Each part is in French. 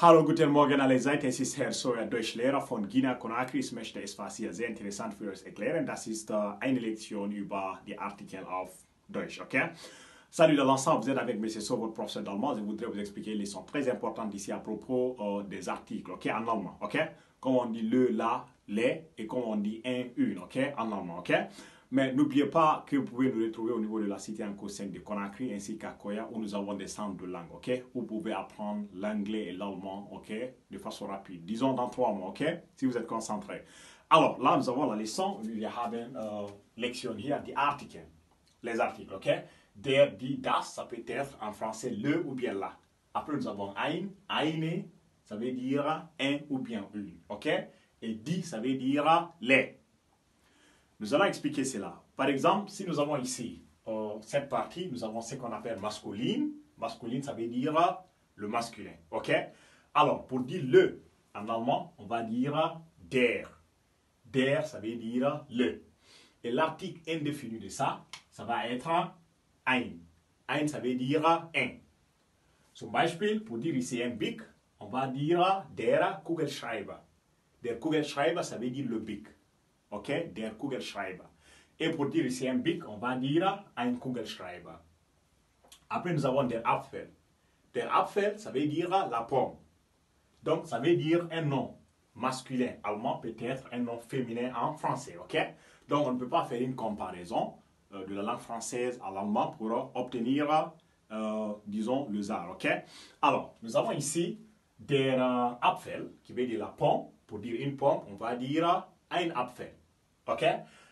Hallo, guten Morgen allerseits. Es ist Herr Sawyer, Deutschlehrer von Guinea-Conakry. Ich möchte etwas hier sehr interessant für euch erklären. Das ist eine Lektion über die Artikel auf Deutsch, ok? Salut de l'ensemble, vous êtes avec M. So, votre professeur d'allemand. Je voudrais vous expliquer une leçon très importante ici à propos des articles, ok, en allemand, ok? Comment on dit le, la, les et comment on dit un, une, ok, en allemand, ok? Mais n'oubliez pas que vous pouvez nous retrouver au niveau de la cité en Anko-5 de Conakry ainsi qu'à Koya où nous avons des centres de langue, ok? Vous pouvez apprendre l'anglais et l'allemand, ok? De façon rapide. Disons dans 3 mois, ok? Si vous êtes concentré. Alors, là, nous avons la leçon. Wir haben Lektion hier, die Artikel. Les articles, ok? Der, die, das, ça peut être en français le ou bien la. Après, nous avons ein, eine, ça veut dire un ou bien une, ok? Et die, ça veut dire les. Nous allons expliquer cela. Par exemple, si nous avons ici cette partie, nous avons ce qu'on appelle masculine. Masculine, ça veut dire le masculin. Ok? Alors, pour dire le en allemand, on va dire der. Der, ça veut dire le. Et l'article indéfini de ça, ça va être ein. Ein, ça veut dire un. Zum Beispiel, pour dire ici un bic, on va dire der Kugelschreiber. Der Kugelschreiber, ça veut dire le bic. Ok, der Kugelschreiber. Et pour dire ici un bic, on va dire ein Kugelschreiber. Après, nous avons der Apfel. Der Apfel, ça veut dire la pomme. Donc, ça veut dire un nom masculin allemand, peut-être un nom féminin en français. Ok? Donc, on ne peut pas faire une comparaison de la langue française à l'allemand pour obtenir, disons, le zar. Ok? Alors, nous avons ici der Apfel, qui veut dire la pomme. Pour dire une pomme, on va dire ein Apfel. Ok?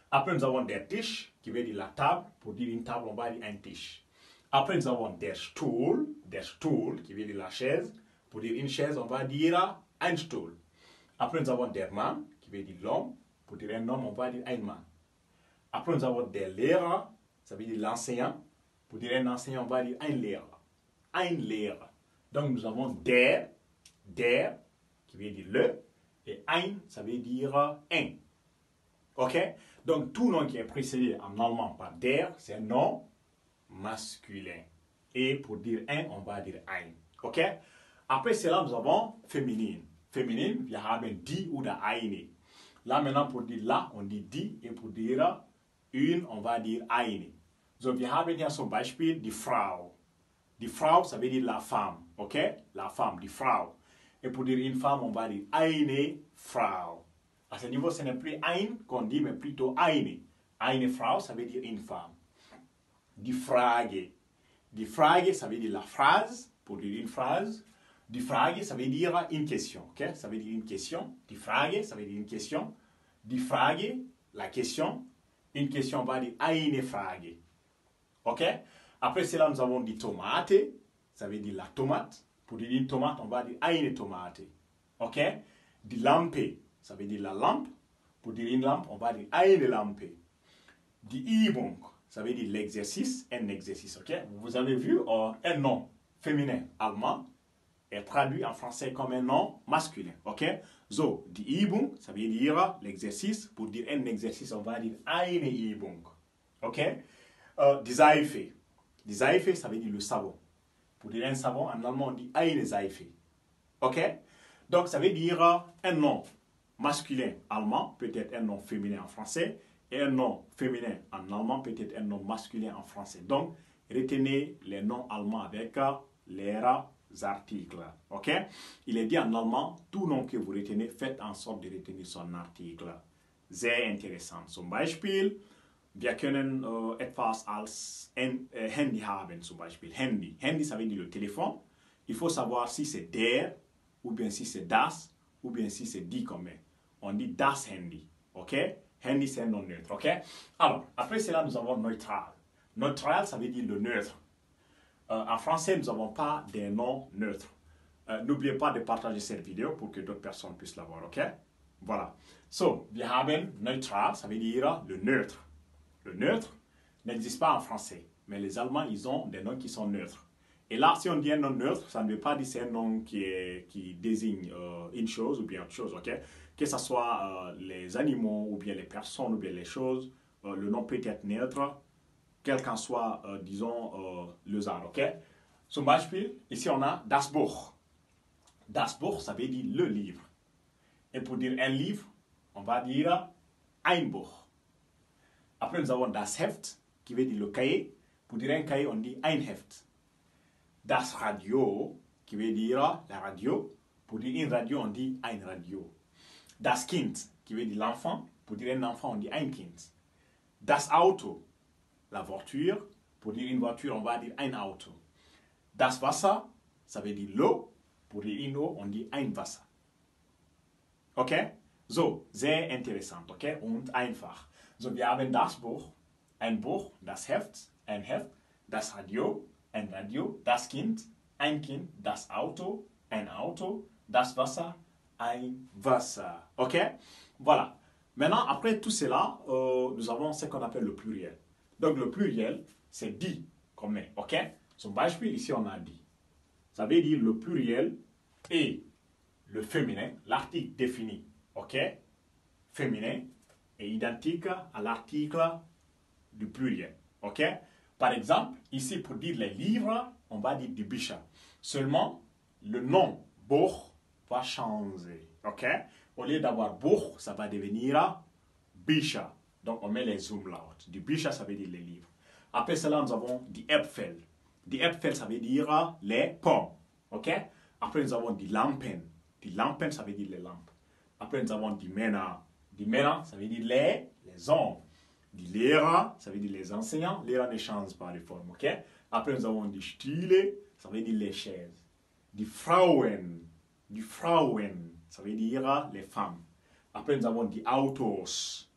Après, nous avons der Tisch, qui veut dire la table. Pour dire une table, on va dire un Tisch. Après, nous avons der Stuhl, qui veut dire la chaise. Pour dire une chaise, on va dire ein Stuhl. Après, nous avons der Mann, qui veut dire l'homme. Pour dire un homme, on va dire ein Mann. Après, nous avons der Lehrer, ça veut dire l'enseignant. Pour dire un enseignant, on va dire ein Lehrer. Ein Lehrer. Donc, nous avons der, qui veut dire le. Et ein, ça veut dire un. Ok? Donc, tout nom qui est précédé en allemand par der, c'est un nom masculin. Et pour dire un, on va dire ein. Ok? Après cela, nous avons féminine. Féminine, wir haben die oder eine. Là, maintenant, pour dire la, on dit die. Et pour dire une, on va dire eine. So, wir haben hier zum Beispiel die Frau. Die Frau, ça veut dire la femme. Ok? La femme, die Frau. Et pour dire une femme, on va dire eine Frau. À ce niveau, ce n'est plus ein qu'on dit, mais plutôt eine. Eine Frau, ça veut dire une femme. Die Frage. Die Frage, ça veut dire la phrase, pour dire une phrase. Die Frage, ça veut dire une question. Okay? Ça veut dire une question. Die Frage, ça veut dire une question. Die Frage, la question. Une question, on va dire eine Frage. Ok? Après cela, nous avons die Tomate. Ça veut dire la tomate. Pour dire une tomate, on va dire eine Tomate. Ok? Die Lampe, ça veut dire la lampe. Pour dire une lampe, on va dire eine Lampe. Die Übung, ça veut dire l'exercice, un exercice. Ok? Vous avez vu un nom féminin allemand est traduit en français comme un nom masculin. Ok? So, die Übung, ça veut dire l'exercice. Pour dire un exercice, on va dire eine Übung. Ok? Die Seife. Die Seife, ça veut dire le savon. Pour dire un savon, en allemand, on dit eine Seife. Ok? Donc, ça veut dire un nom masculin allemand, peut-être un nom féminin en français, et un nom féminin en allemand, peut-être un nom masculin en français. Donc, retenez les noms allemands avec les articles. Ok? Il est dit en allemand, tout nom que vous retenez, faites en sorte de retenir son article. Sehr interessant. Zum Beispiel, wir können etwas als Handy haben, zum Beispiel Handy. Handy, ça veut dire le téléphone. Il faut savoir si c'est der, ou bien si c'est das, ou bien si c'est die comme on dit das Handy. Ok? Handy, c'est un nom neutre. Ok? Alors, après cela, nous avons neutral. Neutral, ça veut dire le neutre. En français, nous n'avons pas des noms neutres. N'oubliez pas de partager cette vidéo pour que d'autres personnes puissent la voir. Ok? Voilà. So, wir haben neutral, ça veut dire le neutre. Le neutre n'existe pas en français, mais les Allemands, ils ont des noms qui sont neutres. Et là, si on dit un nom neutre, ça ne veut pas dire c'est un nom qui désigne une chose ou bien autre chose, ok? Que ce soit les animaux ou bien les personnes ou bien les choses, le nom peut être neutre, quel qu'en soit, disons, le genre, ok? Zum Beispiel, ici on a das Buch. Das Buch, ça veut dire le livre. Et pour dire un livre, on va dire ein Buch. Après, nous avons das Heft, qui veut dire le cahier. Pour dire un cahier, on dit ein Heft. Das Radio, qui veut dire la radio. Pour dire une radio, on dit ein Radio. Das Kind, qui veut dire l'enfant. Pour dire un enfant, on dit ein Kind. Das Auto, la voiture. Pour dire une voiture, on va dire ein Auto. Das Wasser, ça veut dire l'eau. Pour dire une eau, on dit ein Wasser. Ok? So, sehr interessant, ok? Und einfach. So, wir haben das Buch, ein Buch, das Heft, ein Heft, das Radio, ein Radio, das Kind, ein Kind, das Auto, ein Auto, das Wasser, ein Wasser. Ok? Voilà. Maintenant, après tout cela, nous avons ce qu'on appelle le pluriel. Donc, le pluriel, c'est die, comme est, ok? Zum Beispiel, ici, on a dit. Ça veut dire le pluriel et le féminin, l'article défini, ok? Féminin est identique à l'article du pluriel, ok? Par exemple, ici, pour dire les livres, on va dire die Bücher. Seulement, le nom Buch va changer, ok? Au lieu d'avoir Buch, ça va devenir Bücher. Donc, on met les umlaut. Die Bücher, ça veut dire les livres. Après cela, nous avons die Äpfel. Die Äpfel, ça veut dire les pommes. Ok? Après, nous avons die Lampen. Die Lampen, ça veut dire les lampes. Après, nous avons die Männer. Die Männer, ça veut dire les hommes. Die Lehrer, ça veut dire les enseignants. Lehrer ne change pas de forme. Ok? Après, nous avons die Stühle, ça veut dire les chaises. Die Frauen. Die Frauen, ça veut dire les femmes. Après, nous avons die Autos.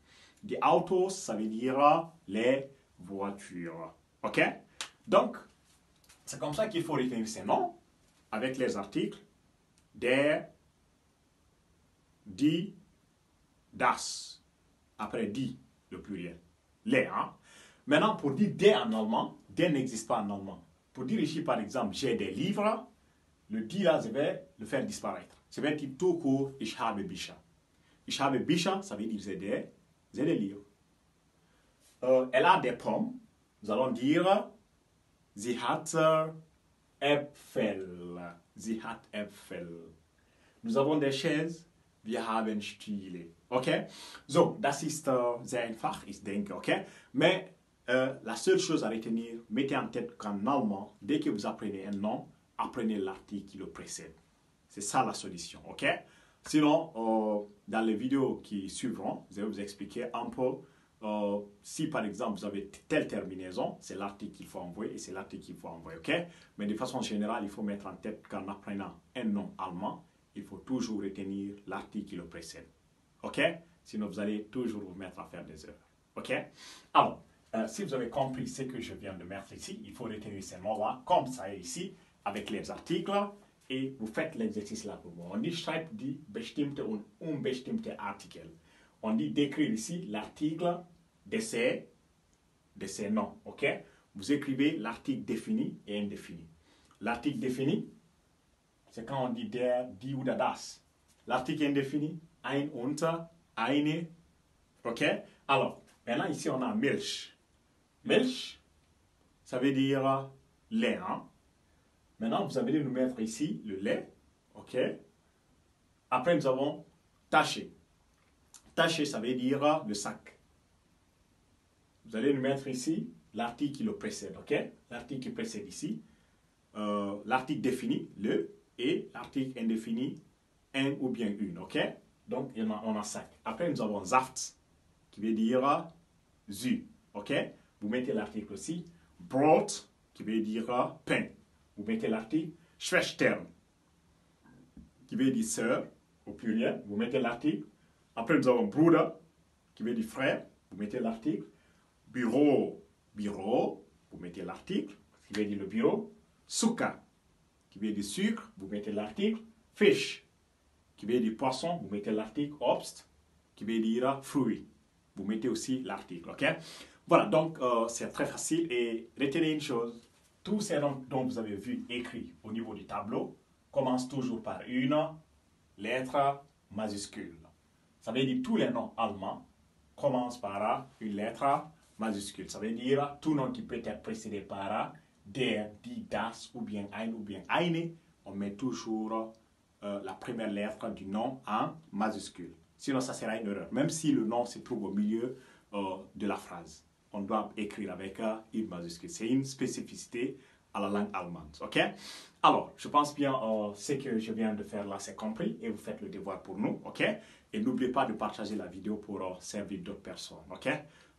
Die Autos, ça veut dire les voitures. Ok? Donc, c'est comme ça qu'il faut retenir ces noms avec les articles der, die, das. Après die, le pluriel. Les, hein? Maintenant, pour dire des en allemand, des n'existe pas en allemand. Pour dire ici, par exemple, j'ai des livres, le die là, je vais le faire disparaître. Je vais dire tout court, ich habe Bücher. Ich habe Bücher, ça veut dire j'ai des livres. Elle a des pommes. Nous allons dire sie hat Äpfel. Sie hat Äpfel. Nous avons des chaises. Wir haben Stühle. Ok? So, das ist sehr einfach, ich denke, ok? Mais la seule chose à retenir, mettez en tête qu'en allemand, dès que vous apprenez un nom, apprenez l'article qui le précède. C'est ça la solution, ok? Sinon, dans les vidéos qui suivront, je vais vous expliquer un peu si par exemple vous avez telle terminaison, c'est l'article qu'il faut envoyer et c'est l'article qu'il faut envoyer, ok? Mais de façon générale, il faut mettre en tête qu'en apprenant un nom allemand, il faut toujours retenir l'article qui le précède, ok? Sinon, vous allez toujours vous mettre à faire des erreurs, ok? Alors, si vous avez compris ce que je viens de mettre ici, il faut retenir ces mots-là, comme ça est ici, avec les articles, et vous faites l'exercice là pour moi. On dit schreibt die bestimmte und unbestimmte Artikel. On dit d'écrire ici l'article de ces noms, ok? Vous écrivez l'article défini et indéfini. L'article défini, c'est quand on dit der, die oder das. L'article indéfini, ein, unter, eine, ok? Alors, maintenant ici on a Milch. Milch, ça veut dire lait, hein? Maintenant, vous allez nous mettre ici le lait, ok? Après, nous avons Tasche. Tasche, ça veut dire le sac. Vous allez nous mettre ici l'article qui le précède, ok? L'article qui précède ici. L'article défini, le, et l'article indéfini, un ou bien une, ok? Donc, on a sac. Après, nous avons Saft, qui veut dire zu, ok? Vous mettez l'article aussi. Brot, qui veut dire pain. Vous mettez l'article Schwestern, qui veut dire sœur, au pluriel. Vous mettez l'article. Après, nous avons Bruder, qui veut dire frère. Vous mettez l'article. Bureau, bureau. Vous mettez l'article, qui veut dire le bureau. Zucker, qui veut dire sucre. Vous mettez l'article. Fisch, qui veut dire poisson. Vous mettez l'article. Obst, qui veut dire fruit. Vous mettez aussi l'article, ok? Voilà, donc c'est très facile. Et retenez une chose. Tous ces noms dont vous avez vu écrits au niveau du tableau commencent toujours par une lettre majuscule. Ça veut dire tous les noms allemands commencent par une lettre majuscule. Ça veut dire tout nom qui peut être précédé par der, die, das ou bien ein ou bien eine, on met toujours la première lettre du nom en majuscule. Sinon, ça sera une erreur. Même si le nom se trouve au milieu de la phrase, on doit écrire avec une majuscule. C'est une spécificité à la langue allemande. OK? Alors, je pense bien ce que je viens de faire là, c'est compris et vous faites le devoir pour nous. OK? Et n'oubliez pas de partager la vidéo pour servir d'autres personnes. OK?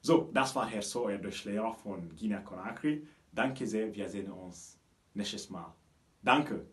So, das war Herr So, euer Deutschlehrer von Guinea-Conakry. Danke sehr, wir sehen uns nächstes Mal. Danke.